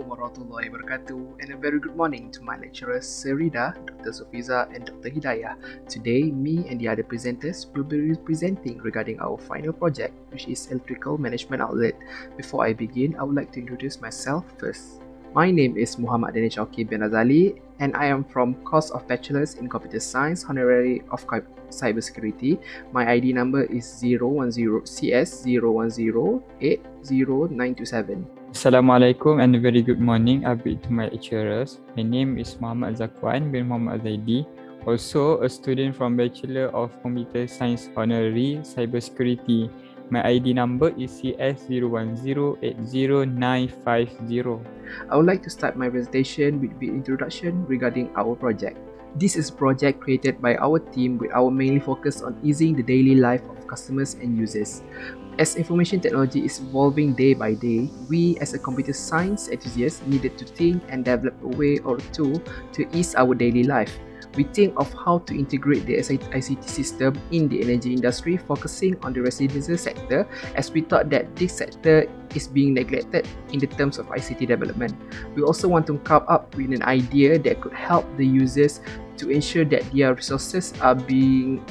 warahmatullahi wabarakatuh, and a very good morning to my lecturers Serida, Dr. Sofiza and Dr. Hidayah. Today, me and the other presenters will be presenting regarding our final project, which is Electrical Management Outlet. Before I begin, I would like to introduce myself first. My name is Muhammad Danish Oki bin Azali, and I am from course of Bachelor's in Computer Science, Honorary of Cybersecurity. My ID number is 010CS01080927. Assalamualaikum and a very good morning to my lecturers. My name is Muhammad Zakwan bin Muhammad Zaidi, also a student from Bachelor of Computer Science Honorary Cybersecurity. My ID number is CS01080950. I would like to start my presentation with the introduction regarding our project. This is a project created by our team with our mainly focus on easing the daily life of customers and users. As information technology is evolving day by day, we as a computer science enthusiast needed to think and develop a way or a tool to ease our daily life. We think of how to integrate the ICT system in the energy industry, focusing on the residential sector, as we thought that this sector is being neglected in the terms of ICT development. We also want to come up with an idea that could help the users to ensure that their resources are being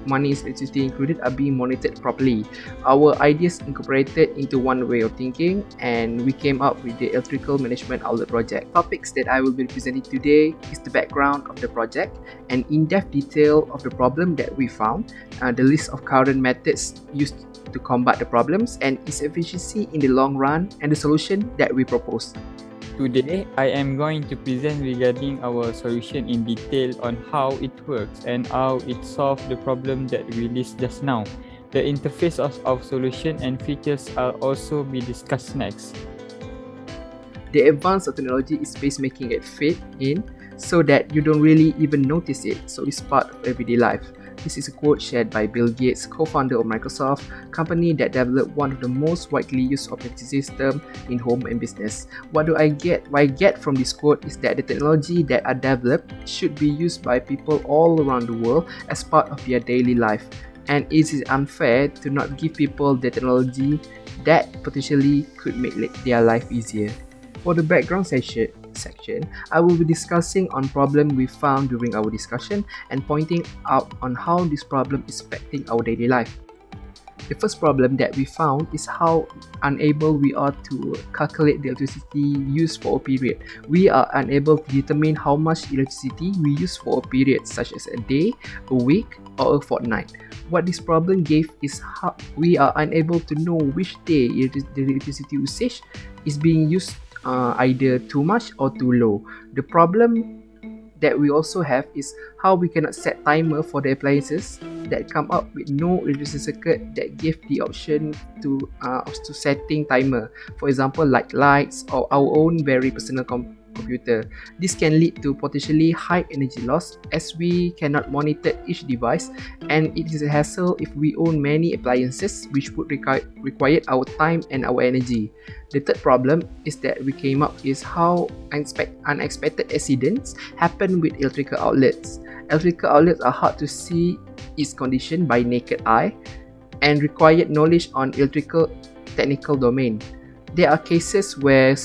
money is included are being monitored properly. Our ideas incorporated into one way of thinking, and we came up with the Electrical Management Outlet project. Topics that I will be presenting today is the background of the project, an in-depth detail of the problem that we found, the list of current methods used to combat the problems, and its efficiency in the long run, and the solution that we propose. Today, I am going to present regarding our solution in detail on how it works and how it solves the problem that we list just now. The interface of our solution and features are also be discussed next. The advance of technology is based making it fit in so that you don't really even notice it, so it's part of everyday life. This is a quote shared by Bill Gates, co-founder of Microsoft, company that developed one of the most widely used operating systems in home and business. What I get from this quote is that the technology that are developed should be used by people all around the world as part of their daily life. And it is unfair to not give people the technology that potentially could make their life easier. For the background section, I will be discussing on problem we found during our discussion and pointing out on how this problem is affecting our daily life. The first problem that we found is how unable we are to calculate the electricity used for a period. We are unable to determine how much electricity we use for a period, such as a day, a week, or a fortnight. What this problem gave is how we are unable to know which day the electricity usage is being used either too much or too low. The problem that we also have is how we cannot set timer for the appliances that come up with no electricity circuit that give the option to setting timer. For example, like lights or our own very personal computer. This can lead to potentially high energy loss as we cannot monitor each device, and it is a hassle if we own many appliances which would require our time and our energy. The third problem is that we came up is how unexpected accidents happen with electrical outlets. Electrical outlets are hard to see its condition by naked eye and require knowledge on electrical technical domain. There are cases where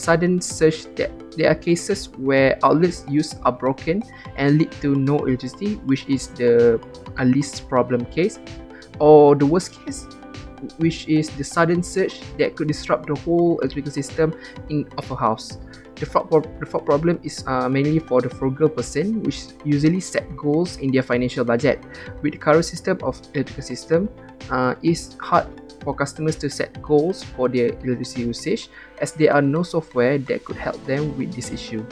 outlets used are broken and lead to no electricity, which is the least problem case, or the worst case, which is the sudden surge that could disrupt the whole electrical system of a house. The fourth problem is mainly for the frugal person, which usually set goals in their financial budget. With the current system of electrical system, it's hard for customers to set goals for their electricity usage, as there are no software that could help them with this issue.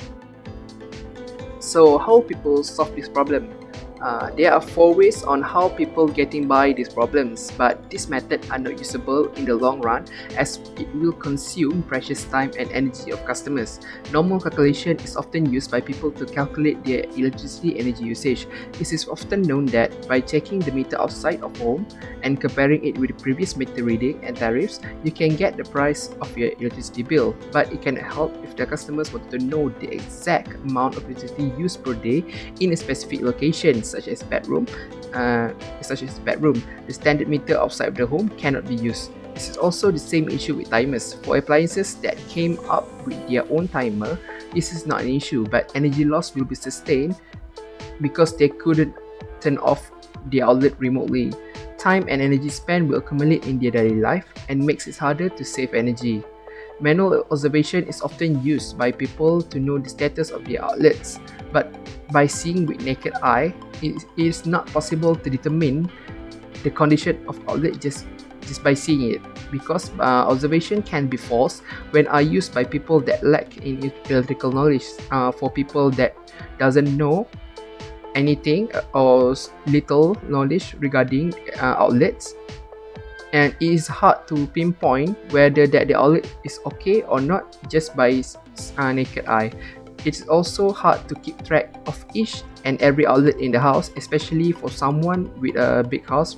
So how people solve this problem? There are 4 ways on how people getting by these problems, but these methods are not usable in the long run as it will consume precious time and energy of customers. Normal calculation is often used by people to calculate their electricity energy usage. This is often known that by checking the meter outside of home and comparing it with the previous meter reading and tariffs, you can get the price of your electricity bill, but it can help if the customers want to know the exact amount of electricity used per day in a specific location, such as bedroom. The standard meter outside of the home cannot be used. This is also the same issue with timers. For appliances that came up with their own timer, this is not an issue, but energy loss will be sustained because they couldn't turn off the outlet remotely. Time and energy spent will accumulate in their daily life and makes it harder to save energy. Manual observation is often used by people to know the status of their outlets, but by seeing with naked eye, it is not possible to determine the condition of outlet just by seeing it, because observation can be false when are used by people that lack in electrical knowledge. For people that doesn't know anything or little knowledge regarding outlets, and it is hard to pinpoint whether that the outlet is okay or not just by naked eye. It's also hard to keep track of each and every outlet in the house, especially for someone with a big house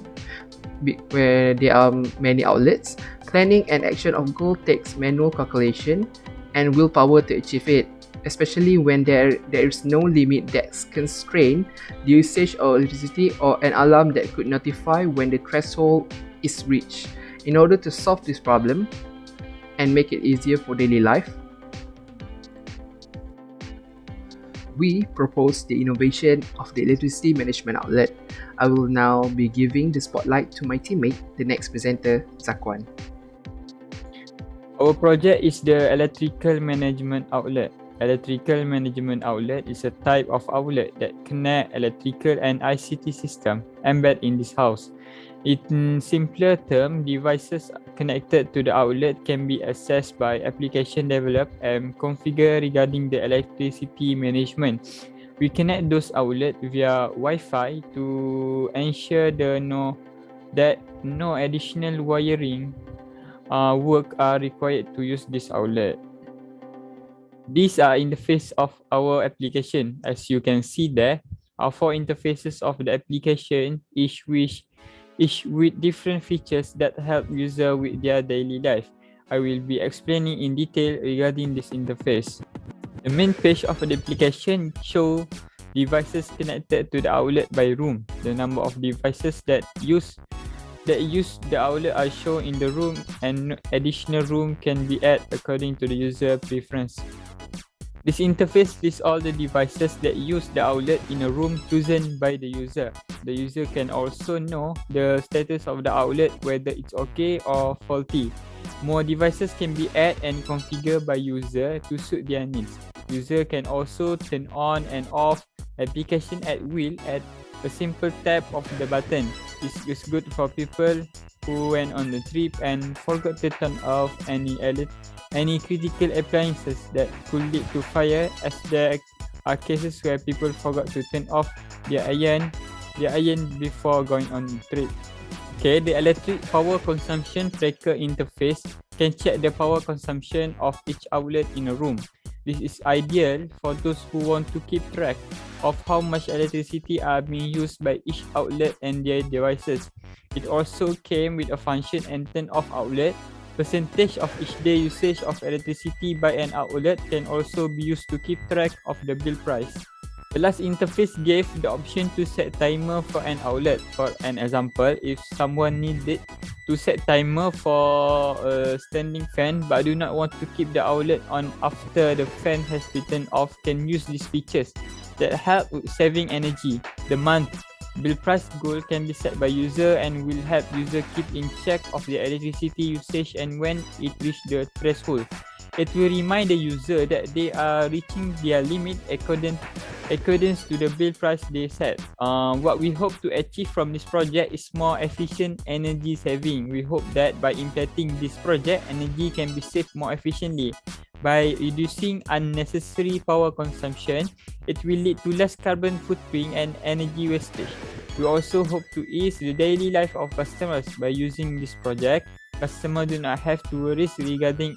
where there are many outlets. Planning and action of goal takes manual calculation and willpower to achieve it, especially when there is no limit that constrain the usage of electricity or an alarm that could notify when the threshold is reached. In order to solve this problem and make it easier for daily life, we propose the innovation of the electricity management outlet. I will now be giving the spotlight to my teammate, the next presenter, Zakwan. Our project is the electrical management outlet. Electrical management outlet is a type of outlet that connect electrical and ICT system embedded in this house. In simpler terms, devices connected to the outlet can be accessed by application developed and configured regarding the electricity management. We connect those outlets via Wi-Fi to ensure that no additional wiring work are required to use this outlet. These are interface of our application. As you can see there, are 4 interfaces of the application, each with different features that help user with their daily life. I will be explaining in detail regarding this interface. The main page of the application show devices connected to the outlet by room. The number of devices that use the outlet are shown in the room, and additional room can be added according to the user preference. This interface lists all the devices that use the outlet in a room chosen by the user. The user can also know the status of the outlet, whether it's okay or faulty. More devices can be added and configured by user to suit their needs. User can also turn on and off application at will at a simple tap of the button. This is good for people who went on the trip and forgot to turn off any critical appliances that could lead to fire, as there are cases where people forgot to turn off their iron before going on the trip. Okay, the electric power consumption tracker interface can check the power consumption of each outlet in a room. This is ideal for those who want to keep track of how much electricity are being used by each outlet and their devices. It also came with a function and turn off outlet. Percentage of each day usage of electricity by an outlet can also be used to keep track of the bill price. The last interface gave the option to set timer for an outlet. For an example, if someone needed to set timer for a standing fan but do not want to keep the outlet on after the fan has been turned off, can use these features that help with saving energy. The month bill price goal can be set by user and will help user keep in check of the electricity usage and when it reach the threshold. It will remind the user that they are reaching their limit accordance to the bill price they set. What we hope to achieve from this project is more efficient energy saving. We hope that by implementing this project, energy can be saved more efficiently. By reducing unnecessary power consumption, it will lead to less carbon footprint and energy wastage. We also hope to ease the daily life of customers by using this project. Customers do not have to worry regarding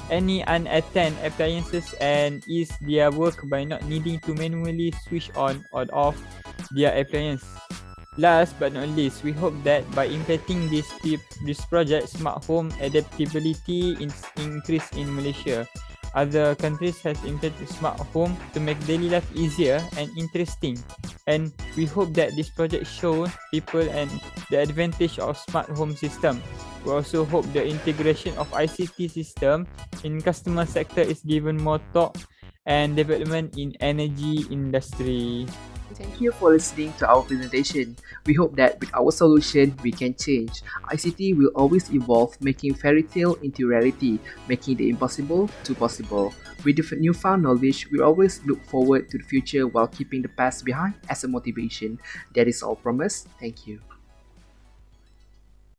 any unattended appliances and ease their work by not needing to manually switch on or off their appliance. Last but not least, we hope that by implementing this project, smart home adaptability increase in Malaysia. Other countries has implemented smart home to make daily life easier and interesting. And we hope that this project shows people and the advantage of smart home system. We also hope the integration of ICT system in customer sector is given more thought and development in energy industry. Thank you for listening to our presentation. We hope that with our solution, we can change. ICT will always evolve, making fairy tale into reality, making the impossible to possible. With the newfound knowledge, we always look forward to the future while keeping the past behind as a motivation. That is all from us. Thank you.